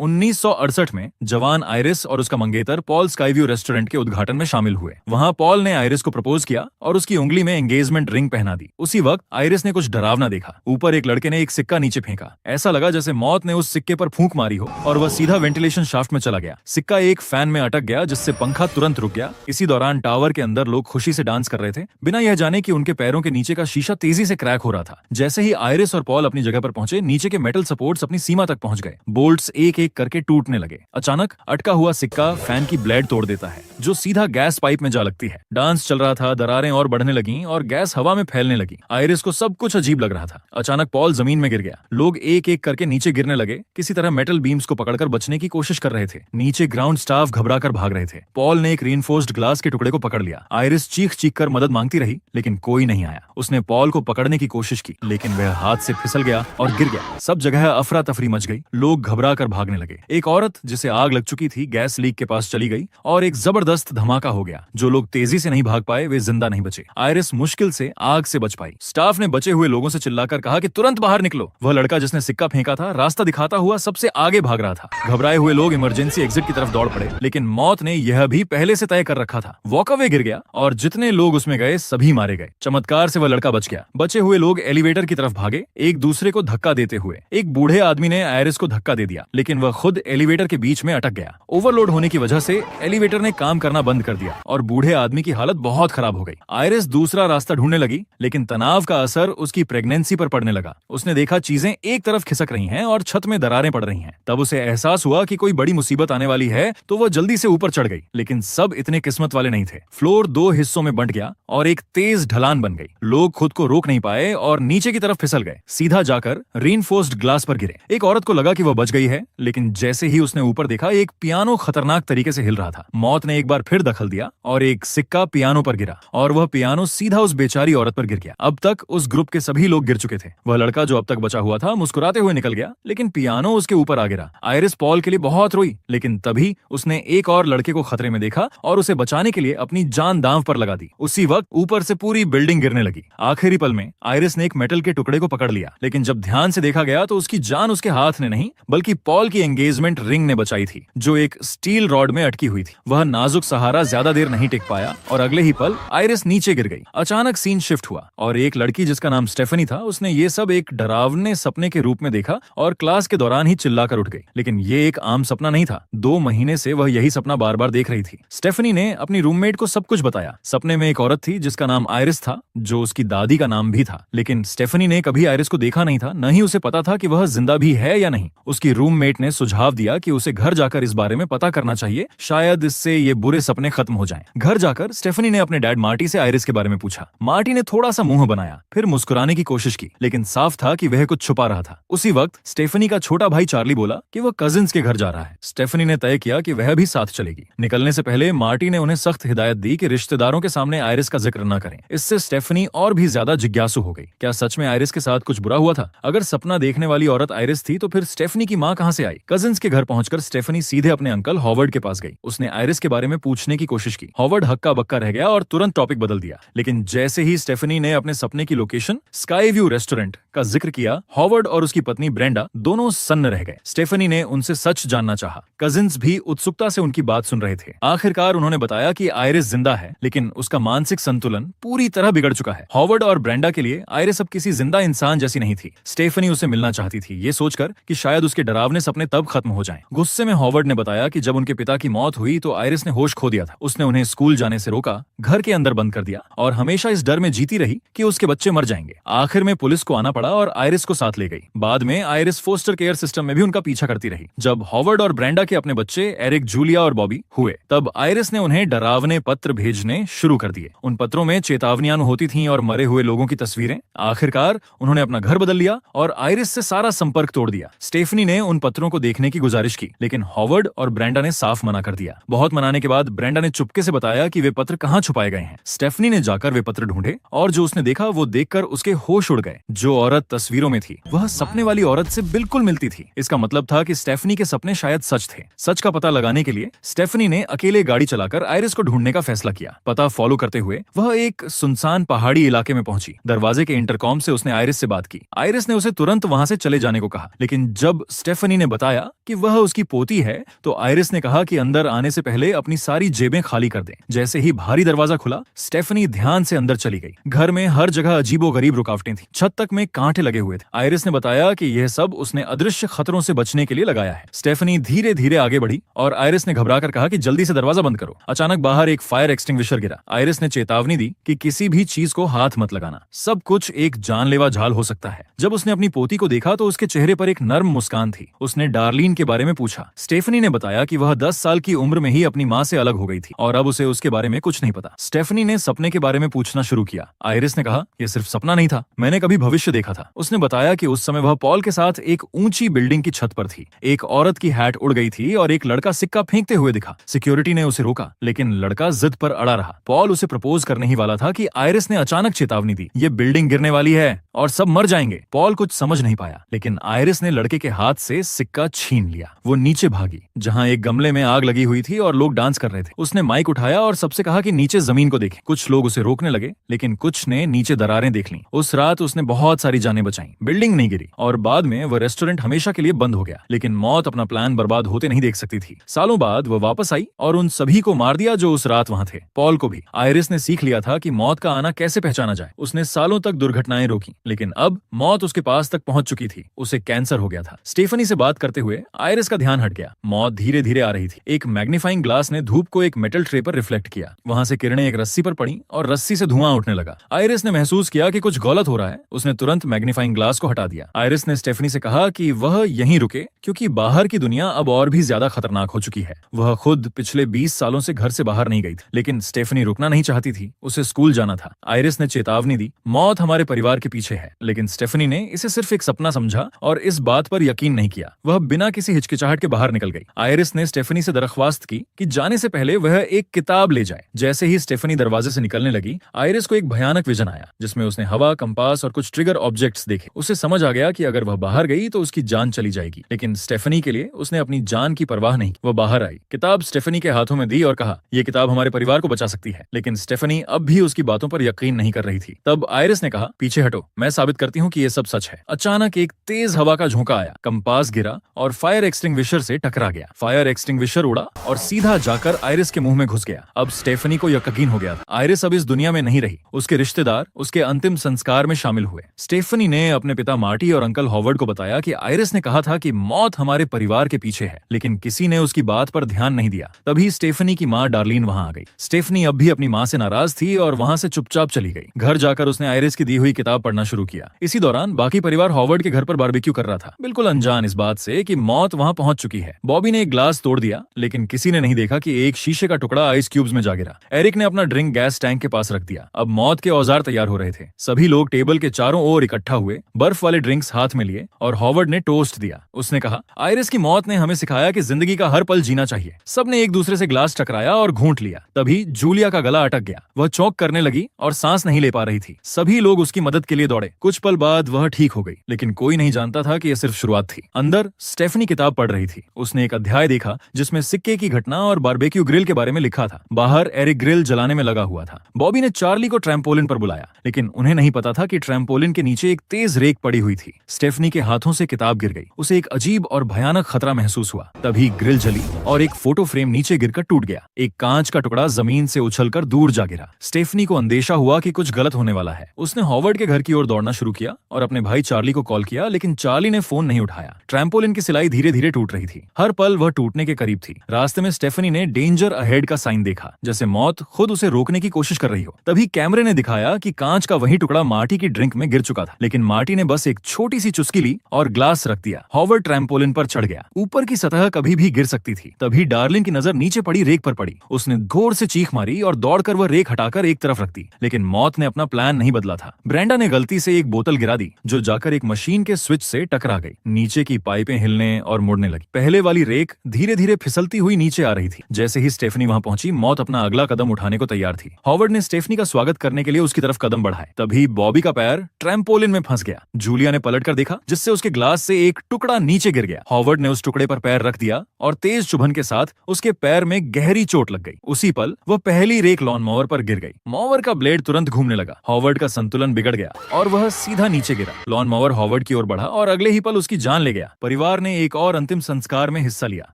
1968 में जवान आयरिस और उसका मंगेतर पॉल स्काईव्यू रेस्टोरेंट के उद्घाटन में शामिल हुए। वहां पॉल ने आयरिस को प्रपोज किया और उसकी उंगली में एंगेजमेंट रिंग पहना दी। उसी वक्त आयरिस ने कुछ डरावना देखा। ऊपर एक लड़के ने एक सिक्का नीचे फेंका। ऐसा लगा जैसे मौत ने उस सिक्के पर फूंक मारी हो और वह सीधा वेंटिलेशन शाफ्ट में चला गया। सिक्का एक फैन में अटक गया जिससे पंखा तुरंत रुक गया। इसी दौरान टावर के अंदर लोग खुशी से डांस कर रहे थे, बिना यह जाने कि उनके पैरों के नीचे का शीशा तेजी से क्रैक हो रहा था। जैसे ही आयरिस और पॉल अपनी जगह पर पहुंचे, नीचे के मेटल सपोर्ट्स अपनी सीमा तक पहुंच गए। बोल्ट्स एक एक करके टूटने लगे। अचानक अटका हुआ सिक्का फैन की ब्लेड तोड़ देता है, जो सीधा गैस पाइप में जा लगती है। डांस चल रहा था, दरारें और बढ़ने लगीं और गैस हवा में फैलने लगी। आयरिस को सब कुछ अजीब लग रहा था। अचानक पॉल जमीन में गिर गया। लोग एक एक करके नीचे गिरने लगे, किसी तरह मेटल बीम्स को पकड़कर बचने की कोशिश कर रहे थे। नीचे ग्राउंड स्टाफ घबराकर भाग रहे थे। पॉल ने एक रीइंफोर्स्ड ग्लास के टुकड़े को पकड़ लिया। आयरिस चीख चीख कर मदद मांगती रही, लेकिन कोई नहीं आया। उसने पॉल को पकड़ने की कोशिश की, लेकिन वह हाथ से फिसल गया और गिर गया। सब जगह अफरा तफरी मच गई। लोग घबरा कर भागने लगे। एक औरत जिसे आग लग चुकी थी गैस लीक के पास चली गई और एक जबरदस्त धमाका हो गया। जो लोग तेजी से नहीं भाग पाए वे जिंदा नहीं बचे। आयरिस मुश्किल से आग से बच पाई। स्टाफ ने बचे हुए लोगों से चिल्लाकर कहा कि तुरंत बाहर निकलो। वह लड़का जिसने सिक्का फेंका था रास्ता दिखाता हुआ सबसे आगे भाग रहा था। घबराए हुए लोग इमरजेंसी एग्जिट की तरफ दौड़ पड़े, लेकिन मौत ने यह भी पहले से तय कर रखा था। वॉकअवे गिर गया और जितने लोग उसमें गए सभी मारे गए। चमत्कार से वह लड़का बच गया। बचे हुए लोग एलिवेटर की तरफ भागे, एक दूसरे को धक्का देते हुए। एक बूढ़े आदमी ने आयरिस को धक्का दे दिया, लेकिन वह खुद एलिवेटर के बीच में अटक गया। ओवरलोड होने की वजह से एलिवेटर ने काम करना बंद कर दिया और बूढ़े आदमी की हालत बहुत खराब हो गई। आयरिस दूसरा रास्ता ढूंढने लगी, लेकिन तनाव का असर उसकी प्रेगनेंसी पर पड़ने लगा। उसने देखा चीजें एक तरफ खिसक रही हैं और छत में दरारें पड़ रही हैं। तब उसे एहसास हुआ कि कोई बड़ी मुसीबत आने वाली है, तो वह जल्दी से ऊपर चढ़ गई। लेकिन सब इतने किस्मत वाले नहीं थे। फ्लोर 2 हिस्सों में बंट गया और एक तेज ढलान बन गई। लोग खुद को रोक नहीं पाए और नीचे की तरफ फिसल गए, सीधा जाकर रीइंफोर्स्ड ग्लास पर गिरे। एक औरत को लगा कि वह बच गई है, लेकिन जैसे ही उसने ऊपर देखा, एक पियानो खतरनाक तरीके से हिल रहा था। मौत ने एक बार फिर दखल दिया और एक सिक्का पियानो पर गिरा और वह पियानो सीधा उस बेचारी औरत पर गिर गया। अब तक उस ग्रुप के सभी लोग गिर चुके थे। वह लड़का जो अब तक बचा हुआ था मुस्कुराते हुए निकल गया, लेकिन पियानो उसके ऊपर आ गिरा। आयरिस पॉल के लिए बहुत रोई, लेकिन तभी उसने एक और लड़के को खतरे में देखा और उसे बचाने के लिए अपनी जान दांव पर लगा दी। उसी वक्त ऊपर से पूरी बिल्डिंग गिरने लगी। आखिरी पल में आयरिस ने एक मेटल के टुकड़े को पकड़ लिया, लेकिन जब ध्यान से देखा गया तो उसकी जान उसके हाथ ने नहीं, बल्कि पॉल की एंगेजमेंट रिंग ने बचाई थी, जो एक स्टील रॉड में अटकी हुई थी। वह नाजुक सहारा ज्यादा देर नहीं टिक पाया और अगले ही पल आयरिस नीचे गिर गई। अचानक सीन शिफ्ट हुआ और एक लड़की जिसका नाम स्टेफनी था, उसने ये सब एक डरावने सपने के रूप में देखा और क्लास के दौरान ही चिल्लाकर उठ गई। लेकिन ये एक आम सपना नहीं था। 2 महीने से वह यही सपना बार बार देख रही थी। स्टेफनी ने अपनी रूममेट को सब कुछ बताया। सपने में एक औरत थी जिसका नाम आयरिस था, जो उसकी दादी का नाम भी था। लेकिन स्टेफनी ने कभी आयरिस को देखा नहीं था, न ही उसे पता था कि वह जिंदा भी है या नहीं। उसकी रूममेट ने सुझाव दिया कि उसे घर जाकर इस बारे में पता करना चाहिए, शायद इससे ये बुरे सपने खत्म हो जाएं। घर जाकर स्टेफनी ने अपने डैड मार्टी से आयरिस के बारे में पूछा। मार्टी ने थोड़ा सा मुंह बनाया, फिर मुस्कुराने की कोशिश की, लेकिन साफ था कि वह कुछ छुपा रहा था। उसी वक्त स्टेफनी का छोटा भाई चार्ली बोला कि वह कजिन्स के घर जा रहा है। स्टेफनी ने तय किया कि वह भी साथ चलेगी। निकलने से पहले मार्टी ने उन्हें सख्त हिदायत दी कि रिश्तेदारों के सामने आयरिस का जिक्र न करें। इससे स्टेफनी और भी ज्यादा जिज्ञासु हो गई। क्या सच में आयरिस के साथ कुछ बुरा हुआ था? अगर सपना देखने वाली औरत आयरिस थी, तो फिर स्टेफनी की माँ कहाँ से आई? कजिन्स के घर पहुंचकर स्टेफनी सीधे अपने अंकल हॉवर्ड के पास गई। उसने आयरिस के बारे में पूछने की कोशिश की। हॉवर्ड हक्का बक्का रह गया और तुरंत टॉपिक बदल दिया। लेकिन जैसे ही स्टेफनी ने अपने सपने की लोकेशन स्काईव्यू रेस्टोरेंट का जिक्र किया, हॉवर्ड और उसकी पत्नी ब्रेंडा दोनों सन्न रह गए। स्टेफनी ने उनसे सच जानना चाहा। कजिन्स भी उत्सुकता से उनकी बात सुन रहे थे। आखिरकार उन्होंने बताया कि आयरिस जिंदा है, लेकिन उसका मानसिक संतुलन पूरी तरह बिगड़ चुका है। हॉवर्ड और ब्रेंडा के लिए आयरिस अब किसी जिंदा इंसान जैसी नहीं थी। स्टेफनी उसे मिलना चाहती थी, ये सोचकर कि शायद उसके डरावने सपने तब खत्म हो जाएं। गुस्से में हॉवर्ड ने बताया कि जब उनके पिता की मौत हुई तो आयरिस ने होश खो दिया था। उसने उन्हें स्कूल जाने से रोका, घर के अंदर बंद कर दिया और हमेशा इस डर में जीती रही कि उसके बच्चे मर जाएंगे। आखिर में पुलिस को आना पड़ा और आयरिस को साथ ले गई। बाद में आयरिस फोस्टर केयर सिस्टम में भी उनका पीछा करती रही। जब हॉवर्ड और ब्रेंडा के अपने बच्चे एरिक, जूलिया और बॉबी हुए, तब आयरिस ने उन्हें डरावने पत्र भेजने शुरू कर दिए। उन पत्रों में चेतावनियां होती थीं और मरे हुए लोगों की तस्वीरें। आखिरकार उन्होंने अपना घर बदल लिया और आयरिस से सारा संपर्क तोड़ दिया। स्टेफनी ने उन पत्रों को देखने की गुजारिश की, लेकिन हॉवर्ड और ब्रेंडा ने साफ मना कर दिया। बहुत मनाने के बाद ब्रेंडा ने चुपके से बताया कि वे पत्र कहाँ छुपाए गए हैं। स्टेफनी ने जाकर वे पत्र ढूंढे और जो उसने देखा वो देखकर उसके होश उड़ गए। जो औरत तस्वीरों में थी वह सपने वाली औरत से बिल्कुल मिलती थी। इसका मतलब था कि स्टेफनी के सपने शायद सच थे। सच का पता लगाने के लिए स्टेफनी ने अकेले गाड़ी चलाकर आयरिस को ढूंढने का फैसला किया। पता फॉलो करते हुए वह एक सुनसान पहाड़ी इलाके में पहुंची। दरवाजे के इंटरकॉम से उसने आयरिस से बात की। आयरिस ने उसे तुरंत वहां से चले जाने को कहा, लेकिन जब स्टेफनी ने बताया बताया कि वह उसकी पोती है, तो आयरिस ने कहा कि अंदर आने से पहले अपनी सारी जेबें खाली कर दें। जैसे ही भारी दरवाजा खुला, स्टेफनी ध्यान से अंदर चली गई। घर में हर जगह अजीबोगरीब रुकावटें थी, छत तक में कांटे लगे हुए थे। आयरिस ने बताया कि यह सब उसने अदृश्य खतरों से बचने के लिए लगाया है। स्टेफनी धीरे धीरे आगे बढ़ी और आयरिस ने घबराकर कहा कि जल्दी से दरवाजा बंद करो। अचानक बाहर एक फायर एक्सटिंग्विशर गिरा। आयरिस ने चेतावनी दी कि किसी भी चीज को हाथ मत लगाना, सब कुछ एक जानलेवा झाल हो सकता है। जब उसने अपनी पोती को देखा तो उसके चेहरे पर एक नर्म मुस्कान थी। उसने डार्लिन के बारे में पूछा। स्टेफनी ने बताया कि वह 10 साल की उम्र में ही अपनी माँ से अलग हो गई थी और अब उसे उसके बारे में कुछ नहीं पता। स्टेफनी ने सपने के बारे में पूछना शुरू किया। आयरिस ने कहा, यह सिर्फ सपना नहीं था, मैंने कभी भविष्य देखा था। उसने बताया कि उस समय वह पॉल के साथ एक ऊंची बिल्डिंग की छत पर थी। एक औरत की हैट उड़ गई थी और एक लड़का सिक्का फेंकते हुए दिखा। सिक्योरिटी ने उसे रोका, लेकिन लड़का जिद पर अड़ा रहा। पॉल उसे प्रपोज करने ही वाला था कि आयरिस ने अचानक चेतावनी दी, ये बिल्डिंग गिरने वाली है और सब मर जाएंगे। पॉल कुछ समझ नहीं पाया, लेकिन आयरिस ने लड़के के हाथ से सिक्का छीन लिया। वो नीचे भागी, जहां एक गमले में आग लगी हुई थी और लोग डांस कर रहे थे। उसने माइक उठाया और सबसे कहा कि नीचे जमीन को देखें। कुछ लोग उसे रोकने लगे, लेकिन कुछ ने नीचे दरारें देख लीं। उस रात उसने बहुत सारी जानें बचाईं। बिल्डिंग नहीं गिरी और बाद में वह रेस्टोरेंट हमेशा के लिए बंद हो गया। लेकिन मौत अपना प्लान बर्बाद होते नहीं देख सकती थी। सालों बाद वह वापस आई और उन सभी को मार दिया जो उस रात वहां थे, पॉल को भी। आयरिस ने सीख लिया था कि मौत का आना कैसे पहचाना जाए। उसने सालों तक दुर्घटनाएं रोकी, लेकिन अब मौत उसके पास तक पहुंच चुकी थी। उसे कैंसर हो गया था। स्टेफनी से बात करते हुए आयरिस का ध्यान हट गया। मौत धीरे धीरे आ रही थी। एक मैग्नीफाइंग ग्लास ने धूप को एक मेटल ट्रे पर रिफ्लेक्ट किया। वहां से किरणें एक रस्सी पर पड़ी और रस्सी से धुआं उठने लगा। आयरिस ने महसूस किया कि कुछ गलत हो रहा है। उसने तुरंत मैग्नीफाइंग ग्लास को हटा दिया। आयरिस ने स्टेफनी से कहा कि वह यहीं रुके, क्योंकि बाहर की दुनिया अब और भी ज्यादा खतरनाक हो चुकी है। वह खुद पिछले 20 सालों से घर से बाहर नहीं गई थी, लेकिन स्टेफनी रुकना नहीं चाहती थी। उसे स्कूल जाना था। आयरिस ने चेतावनी दी, मौत हमारे परिवार के पीछे है, लेकिन स्टेफनी ने इसे सिर्फ एक सपना समझा और इस बात पर यकीन नहीं किया। वह बिना किसी हिचकिचाहट के बाहर निकल गई। आयरिस ने स्टेफनी से दरख्वास्त की कि जाने से पहले वह एक किताब ले जाए। जैसे ही स्टेफनी दरवाजे से निकलने लगी, आयरिस को एक भयानक विजन आया, जिसमें उसने हवा, कंपास और कुछ ट्रिगर ऑब्जेक्ट्स देखे। उसे समझ आ गया कि अगर वह बाहर गई तो उसकी जान चली जाएगी, लेकिन स्टेफनी के लिए उसने अपनी जान की परवाह नहीं। वह बाहर आई, किताब स्टेफनी के हाथों में दी और कहा, यह किताब हमारे परिवार को बचा सकती है। लेकिन स्टेफनी अब भी उसकी बातों पर यकीन नहीं कर रही थी। तब आयरिस ने कहा, पीछे हटो, मैं साबित करती हूँ कि यह सब सच है। अचानक एक तेज हवा का झोंका आया, कंपास गिरा और फायर एक्सटिंग्विशर से टकरा गया। फायर एक्सटिंग्विशर उड़ा और सीधा जाकर आयरिस के मुंह में घुस गया। अब स्टेफनी को यकीन हो गया था, आयरिस अब इस दुनिया में नहीं रही। उसके रिश्तेदार उसके अंतिम संस्कार में शामिल हुए। स्टेफनी ने अपने पिता मार्टी और अंकल हॉवर्ड को बताया कि आयरिस ने कहा था कि मौत हमारे परिवार के पीछे है, लेकिन किसी ने उसकी बात पर ध्यान नहीं दिया। तभी स्टेफनी की माँ डार्लिन वहां आ गई। स्टेफनी अब भी अपनी माँ से नाराज थी और वहां से चुपचाप चली गई। घर जाकर उसने आयरिस की दी हुई किताब पढ़ना शुरू किया। इसी दौरान बाकी परिवार हॉवर्ड के घर पर बारबेक्यू कर रहा था, बिल्कुल अनजान इस बात से कि मौत वहां पहुंच चुकी है। बॉबी ने एक ग्लास तोड़ दिया, लेकिन किसी ने नहीं देखा कि एक शीशे का टुकड़ा आइस क्यूब्स में जा गिरा। एरिक ने अपना ड्रिंक गैस टैंक के पास रख दिया। अब मौत के औजार तैयार हो रहे थे। सभी लोग टेबल के चारों ओर इकट्ठा हुए, बर्फ वाले ड्रिंक्स हाथ में लिए और हॉवर्ड ने टोस्ट दिया। उसने कहा, आयरिस की मौत ने हमें सिखाया कि जिंदगी का हर पल जीना चाहिए। सबने एक दूसरे से ग्लास टकराया और घूंट लिया। तभी जूलिया का गला अटक गया। वह चौंक करने लगी और सांस नहीं ले पा रही थी। सभी लोग उसकी मदद के लिए दौड़े। कुछ पल बाद वह ठीक हो गई, लेकिन कोई नहीं जानता था कि यह सिर्फ शुरुआत थी। अंदर स्टेफनी किताब पढ़ रही थी। उसने एक अध्याय देखा जिसमें सिक्के की घटना और बारबेक्यू ग्रिल के बारे में लिखा था। बाहर एरिक ग्रिल जलाने में लगा हुआ था। बॉबी ने चार्ली को ट्रैम्पोलिन पर बुलाया, लेकिन उन्हें नहीं पता था कि ट्रैम्पोलिन के नीचे एक तेज रेक पड़ी हुई थी। स्टेफनी के हाथों से किताब गिर गई। उसे एक अजीब और भयानक खतरा महसूस हुआ। तभी ग्रिल जली और एक फोटो फ्रेम नीचे गिरकर टूट गया। एक कांच का टुकड़ा जमीन से उछलकर दूर जा गिरा। स्टेफनी को अंदेशा हुआ कि कुछ गलत होने वाला है। उसने हॉवर्ड के घर की ओर दौड़ना शुरू किया और अपने भाई चार्ली को कॉल किया, लेकिन चार्ली ने फोन नहीं उठाया। ट्रैम्पोलिन की सिलाई धीरे धीरे टूट रही थी। हर पल वह टूटने के करीब थी। रास्ते में स्टेफनी ने डेंजर अहेड का साइन देखा, जैसे मौत खुद उसे रोकने की कोशिश कर रही हो। तभी कैमरे ने दिखाया कि कांच का वही टुकड़ा मार्टी की ड्रिंक में गिर चुका था, लेकिन मार्टी ने बस एक छोटी सी चुस्की ली और ग्लास रख दिया। हॉवर्ड ट्रैम्पोलिन पर चढ़ गया। ऊपर की सतह कभी भी गिर सकती थी। तभी डार्लिन की नजर नीचे पड़ी रेक पर पड़ी। उसने जोर से चीख मारी और दौड़कर वह रेक हटाकर एक तरफ रख दी, लेकिन मौत ने अपना प्लान नहीं बदला था। ब्रेंडा ने गलती से एक बोतल गिरा दी, जो जाकर एक मशीन के स्विच से टकरा गई। नीचे की पाइपें हिलने और मुड़ने लगी। पहले वाली रेक धीरे धीरे फिसलती हुई नीचे आ रही थी। जैसे ही स्टेफनी वहां पहुंची, मौत अपना अगला कदम उठाने को तैयार थी। हॉवर्ड ने स्टेफनी का स्वागत करने के लिए उसकी तरफ कदम बढ़ाए। तभी बॉबी का पैर ट्रैम्पोलिन में फंस गया। जूलिया ने पलटकर देखा, जिससे उसके ग्लास से एक टुकड़ा नीचे गिर गया। हॉवर्ड ने उस टुकड़े पर पैर रख दिया और तेज चुभन के साथ उसके पैर में गहरी चोट लग गई। उसी पल वह पहली रेक लॉन मोवर पर गिर गई। मोवर का ब्लेड तुरंत घूमने लगा। हॉवर्ड का संतुलन बिगड़ गया और वह सीधा नीचे गिरा। लॉन मोवर हॉवर्ड की ओर बढ़ा और अगले ही पल उसकी जान ले गया। परिवार ने एक और अंतिम संस्कार में हिस्सा लिया।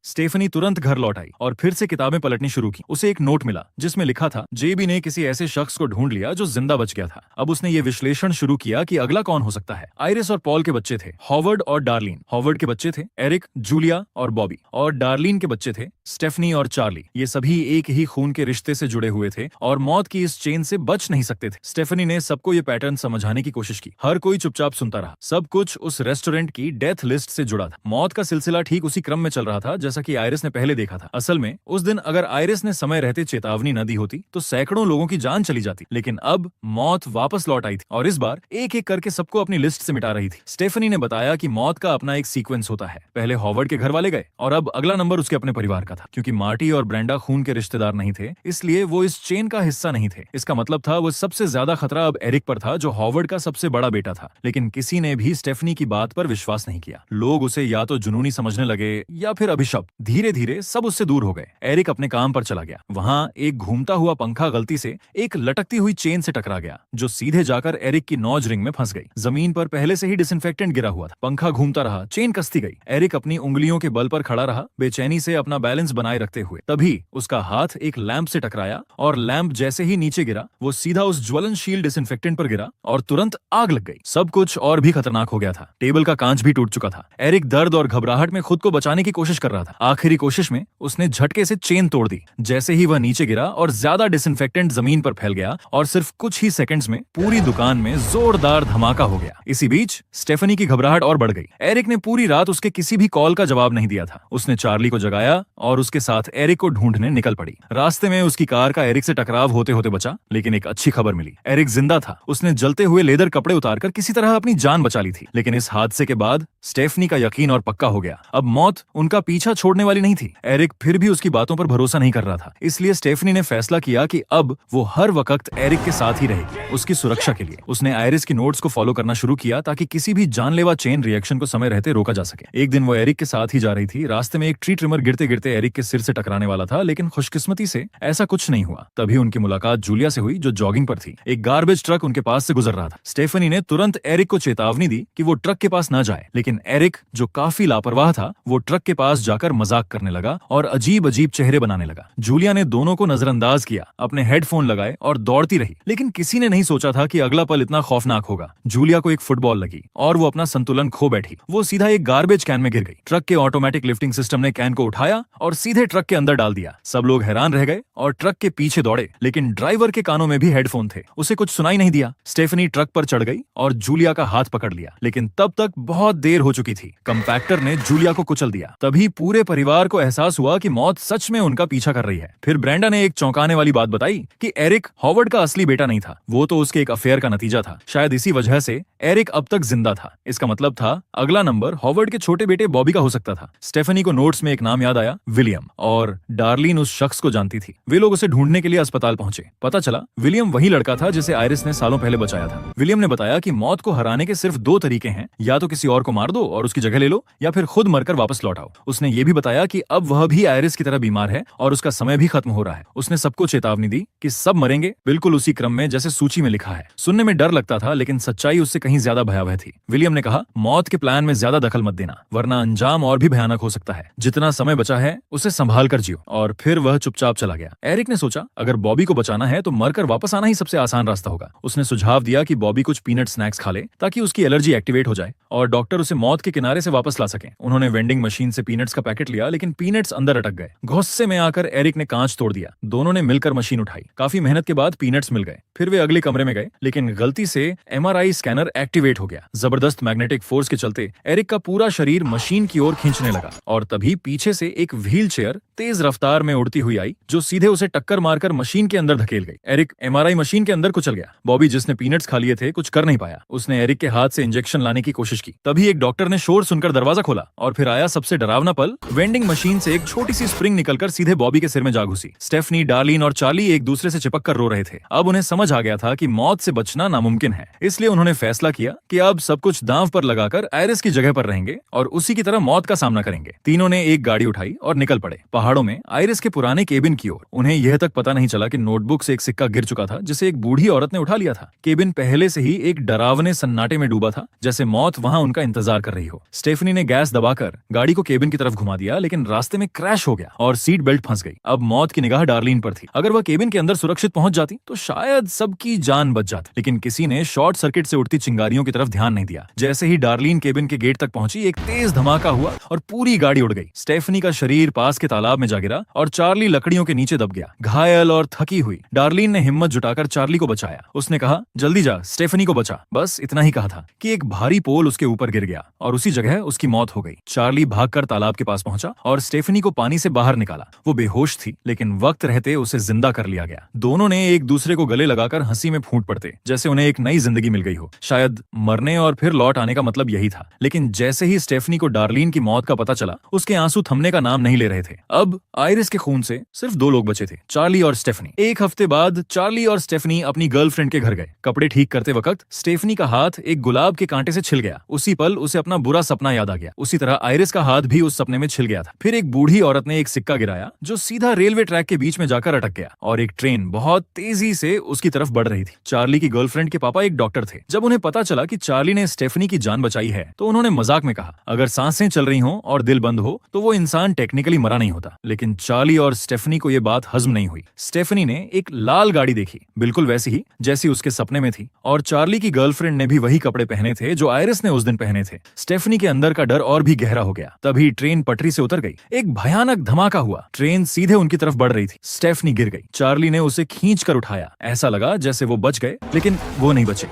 स्टेफनी तुरंत घर लौट आई और फिर से किताबें पलटनी शुरू की। उसे एक नोट मिला जिसमें लिखा था, जेबी ने किसी ऐसे शख्स को ढूंढ लिया जो जिंदा बच गया था। अब उसने ये विश्लेषण शुरू किया कि अगला कौन हो सकता है। आयरिस और पॉल के बच्चे थे हॉवर्ड और डार्लिन। हॉवर्ड के बच्चे थे एरिक, जूलिया और बॉबी, और डार्लिन के बच्चे थे स्टेफनी और चार्ली। ये सभी एक ही खून के रिश्ते से जुड़े हुए थे और मौत की इस चेन से बच नहीं सकते थे। स्टेफनी ने सबको ये पैटर्न समझाने की कोशिश की। हर कोई चुपचाप सुनता रहा। सब कुछ उस रेस्टोरेंट की डेथ लिस्ट से जुड़ा था। मौत का सिलसिला ठीक उसी क्रम में चल रहा था जैसा कि आयरिस ने पहले देखा था। असल में उस दिन अगर आयरिस ने समय रहते चेतावनी न दी होती तो सैकड़ों लोगों की जान चली जाती। लेकिन अब मौत वापस लौट आई थी और इस बार एक एक करके सबको अपनी लिस्ट से मिटा रही थी। स्टेफनी ने बताया कि मौत का अपना एक सीक्वेंस होता है। पहले हॉवर्ड के घर वाले गए और अब अगला नंबर उसके अपने परिवार का था। क्योंकि मार्टी और ब्रेंडा खून के रिश्तेदार नहीं थे, इसलिए वो इस चेन का हिस्सा नहीं थे। इसका मतलब था वो सबसे ज्यादा खतरा अब एरिक पर था, जो हॉवर्ड का सबसे बड़ा बेटा था। लेकिन किसी ने भी स्टेफनी की बात पर विश्वास नहीं किया। लोग उसे या तो जुनूनी समझने लगे या फिर अभिशप्त। धीरे धीरे सब उससे दूर हो गए। एरिक अपने काम पर चला गया। वहां एक घूमता हुआ पंखा गलती से एक लटकती हुई चेन से टकरा गया, जो सीधे जाकर एरिक की नॉज रिंग में फंस गई। जमीन पर पहले से ही डिसइंफेक्टेंट गिरा हुआ था। पंखा घूमता रहा, चेन कसती गई। एरिक अपनी उंगलियों के बल पर खड़ा रहा, बेचैनी से अपना बैलेंस बनाए रखते हुए। तभी उसका हाथ एक लैंप से टकराया और लैंप जैसे ही नीचे गिरा, वो सीधा उस ज्वलनशील डिसइंफेक्टेंट पर गिरा और तुरंत आग लग गई। सब कुछ और भी खतरनाक हो गया था। टेबल का कांच भी टूट चुका था। एरिक दर्द और घबराहट में खुद को बचाने की कोशिश कर रहा था। आखिरी कोशिश में उसने झटके से चेन तोड़ दी। जैसे ही वह नीचे गिरा और ज्यादा डिसइंफेक्टेंट जमीन पर फैल गया और सिर्फ कुछ ही सेकंड्स में पूरी दुकान में जोरदार धमाका हो गया। इसी बीच स्टेफनी की घबराहट और बढ़ गई। एरिक ने पूरी रात उसके किसी भी कॉल का जवाब नहीं दिया था। उसने चार्ली को जगाया और उसके साथ एरिक को ढूंढने निकल पड़ी। रास्ते में उसकी कार का एरिक से टकराव होते होते बचा, लेकिन एक अच्छी खबर मिली। एरिक जिंदा था। उसने जलते हुए लेदर कपड़े उतारकर किसी तरह अपनी जान बचा ली थी। लेकिन इस हादसे के बाद स्टेफनी का यकीन और पक्का हो गया। अब मौत उनका पीछा छोड़ने वाली नहीं थी। एरिक फिर भी उसकी बातों पर भरोसा नहीं कर रहा था। इसलिए स्टेफनी ने फैसला किया कि अब वो हर वक्त एरिक के साथ ही रहेगी, उसकी सुरक्षा के लिए। उसने आयरिस की नोट्स को फॉलो करना शुरू किया ताकि किसी भी जानलेवा चेन रिएक्शन को समय रहते रोका जा सके। एक दिन वो एरिक के साथ ही जा रही थी। रास्ते में एक ट्री ट्रिमर गिरते गिरते एरिक के सिर से टकराने वाला था, लेकिन खुशकिस्मती से ऐसा कुछ नहीं हुआ। तभी उनकी मुलाकात जूलिया से हुई, जो जॉगिंग पर थी। एक गार्बेज ट्रक उनके पास से गुजर रहा था। स्टेफनी ने तुरंत एरिक को चेतावनी दी कि वो ट्रक के पास न जाए, लेकिन एरिक, जो काफी लापरवाह था, वो ट्रक के पास जाकर मजाक करने लगा और अजीब अजीब चेहरे बनाने लगा। जूलिया ने दोनों को नजरअंदाज किया, अपने हेडफोन लगाए और दौड़ती रही। लेकिन किसी ने नहीं सोचा था कि अगला पल इतना खौफनाक होगा। जूलिया को एक फुटबॉल लगी और वो अपना संतुलन खो बैठी। वो सीधा एक गार्बेज कैन में गिर गई। ट्रक के ऑटोमेटिक लिफ्टिंग सिस्टम ने कैन को उठाया और सीधे ट्रक के अंदर डाल दिया। सब लोग हैरान रह गए और ट्रक के पीछे दौड़े, लेकिन ड्राइवर के कानों में भी हेडफोन थे। उसे कुछ सुनाई नहीं दिया। स्टेफनी ट्रक पर चढ़ गई और जूलिया का हाथ पकड़ लिया, लेकिन तब तक बहुत देर हो चुकी थी। कंपैक्टर ने जूलिया को कुचल दिया। तभी पूरे परिवार को एहसास हुआ कि मौत सच में उनका पीछा कर रही है। फिर ब्रेंडा ने एक चौंकाने वाली बात बताई कि एरिक हॉवर्ड का असली बेटा नहीं था, वो तो उसके एक अफेयर का नतीजा था। शायद इसी वजह से एरिक अब तक जिंदा था। इसका मतलब था अगला नंबर हॉवर्ड के छोटे बेटे बॉबी का हो सकता था। स्टेफनी को नोट्स में एक नाम याद आया, विलियम, और डार्लिन उस शख्स को जानती थी। वे लोग उसे ढूंढने के लिए अस्पताल पहुंचे। पता चला विलियम वही लड़का था जिसे आयरिस ने सालों पहले बचाया था। विलियम ने बताया कि मौत को हराने के सिर्फ दो तरीके हैं, या तो किसी और को मार दो और उसकी जगह ले लो, या फिर खुद मरकर वापस लौट आओ। उसने ये भी बताया कि अब वह भी आयरिस की तरह बीमार है और उसका समय भी खत्म हो रहा है। उसने सबको चेतावनी दी कि सब मरेंगे, बिल्कुल उसी क्रम में जैसे सूची में लिखा है। सुनने में डर लगता था, लेकिन सच्चाई उससे कहीं ज्यादा भयावह थी। विलियम ने कहा, मौत के प्लान में ज्यादा दखल मत देना, वरना अंजाम और भी भयानक हो सकता है। जितना समय बचा है उसे संभाल कर जियो। और फिर वह चुपचाप चला गया। एरिक ने सोचा, अगर बॉबी को बचाना है तो मरकर वापस आना ही सबसे आसान रास्ता होगा। उसने सुझाव दिया कि बॉबी कुछ पीनट स्नैक्स खा ले ताकि उसकी एलर्जी एक्टिवेट हो जाए और डॉक्टर उसे मौत के किनारे से वापस ला सके। उन्होंने वेंडिंग मशीन से पीनट्स का पैकेट लिया, लेकिन पीनट्स अंदर अटक गए। गुस्से में आकर एरिक ने कांच तोड़ दिया। दोनों ने मिलकर मशीन उठाई। काफी मेहनत के बाद पीनट्स मिल गए। फिर वे अगले कमरे में गए, लेकिन गलती से MRI स्कैनर एक्टिवेट हो गया। जबरदस्त मैग्नेटिक फोर्स के चलते एरिक का पूरा शरीर मशीन की ओर खींचने लगा और तभी पीछे से एक व्हील चेयर तेज रफ्तार में उड़ती हुई आई, जो सीधे उसे टक्कर मारकर मशीन के अंदर धकेल गई। एरिक MRI मशीन के अंदर कुचल गया। बॉबी, जिसने पीनट्स खा लिए थे, कुछ कर नहीं पाया। उसने एरिक के हाथ से इंजेक्शन लाने की कोशिश की। तभी एक डॉक्टर ने शोर सुनकर दरवाजा खोला और फिर आया सबसे डरावना पल। वेंडिंग मशीन से एक छोटी सी स्प्रिंग निकलकर सीधे बॉबी के सिर में जा घुसी। स्टेफनी, डार्लिन और चार्ली एक दूसरे से चिपक कर रो रहे थे। अब उन्हें समझ आ गया था कि मौत से बचना नामुमकिन है। इसलिए उन्होंने फैसला किया कि अब सब कुछ दांव पर लगाकर आयरिस की जगह पर रहेंगे और उसी की तरह मौत का सामना करेंगे। तीनों ने एक गाड़ी उठाई और निकल पड़े। पहाड़ पहाड़ों में आयरिस के पुराने केबिन की ओर। उन्हें यह तक पता नहीं चला कि नोटबुक से एक सिक्का गिर चुका था जिसे एक बूढ़ी औरत ने उठा लिया था। केबिन पहले से ही एक डरावने सन्नाटे में डूबा था, जैसे मौत वहां उनका इंतजार कर रही हो। स्टेफनी ने गैस दबाकर गाड़ी को केबिन की तरफ घुमा दिया, लेकिन रास्ते में क्रैश हो गया और सीट बेल्ट फंस गई। अब मौत की निगाह डार्लिन पर थी। अगर वह केबिन के अंदर सुरक्षित पहुंच जाती तो शायद सबकी जान बच जाती, लेकिन किसी ने शॉर्ट सर्किट से उठती चिंगारियों की तरफ ध्यान नहीं दिया। जैसे ही डार्लिन केबिन के गेट तक पहुंची, एक तेज धमाका हुआ और पूरी गाड़ी उड़ गई। स्टेफनी का शरीर पास के तालाब में जा गिरा और चार्ली लकड़ियों के नीचे दब गया, घायल और थकी हुई। डार्लिन ने हिम्मत जुटाकर चार्ली को बचाया। उसने कहा, जल्दी जा, स्टेफनी को बचा। बस इतना ही कहा था कि एक भारी पोल उसके ऊपर गिर गया और उसी जगह उसकी मौत हो गई। चार्ली भागकर तालाब के पास पहुंचा और स्टेफनी को पानी से बाहर निकाला। वो बेहोश थी, लेकिन वक्त रहते उसे जिंदा कर लिया गया। दोनों ने एक दूसरे को गले लगाकर हंसी में फूट पड़ते, जैसे उन्हें एक नई जिंदगी मिल गई हो। शायद मरने और फिर लौट आने का मतलब यही था। लेकिन जैसे ही स्टेफनी को डार्लिन की मौत का पता चला, उसके आंसू थमने का नाम नहीं ले रहे थे। अब आयरिस के खून से सिर्फ दो लोग बचे थे, चार्ली और स्टेफनी। एक हफ्ते बाद चार्ली और स्टेफनी अपनी गर्लफ्रेंड के घर गए। कपड़े ठीक करते वक्त स्टेफनी का हाथ एक गुलाब के कांटे से छिल गया। उसी पल उसे अपना बुरा सपना याद आ गया। उसी तरह आयरिस का हाथ भी उस सपने में छिल गया था। फिर एक बूढ़ी औरत ने एक सिक्का गिराया जो सीधा रेलवे ट्रैक के बीच में जाकर अटक गया और एक ट्रेन बहुत तेजी से उसकी तरफ बढ़ रही थी। चार्ली की गर्लफ्रेंड के पापा एक डॉक्टर थे। जब उन्हें पता चला कि चार्ली ने स्टेफनी की जान बचाई है, तो उन्होंने मजाक में कहा, अगर सांसें चल रही हों और दिल बंद हो तो वो इंसान टेक्निकली मरा नहीं होता। लेकिन चार्ली और स्टेफनी को यह बात हजम नहीं हुई। स्टेफनी ने एक लाल गाड़ी देखी, बिल्कुल वैसी ही जैसी उसके सपने में थी, और चार्ली की गर्लफ्रेंड ने भी वही कपड़े पहने थे जो आयरिस ने उस दिन पहने थे। स्टेफनी के अंदर का डर और भी गहरा हो गया। तभी ट्रेन पटरी से उतर गई। एक भयानक धमाका हुआ। ट्रेन सीधे उनकी तरफ बढ़ रही थी। स्टेफनी गिर गई। चार्ली ने उसे खींच कर उठाया। ऐसा लगा जैसे वो बच गए, लेकिन वो नहीं बचे।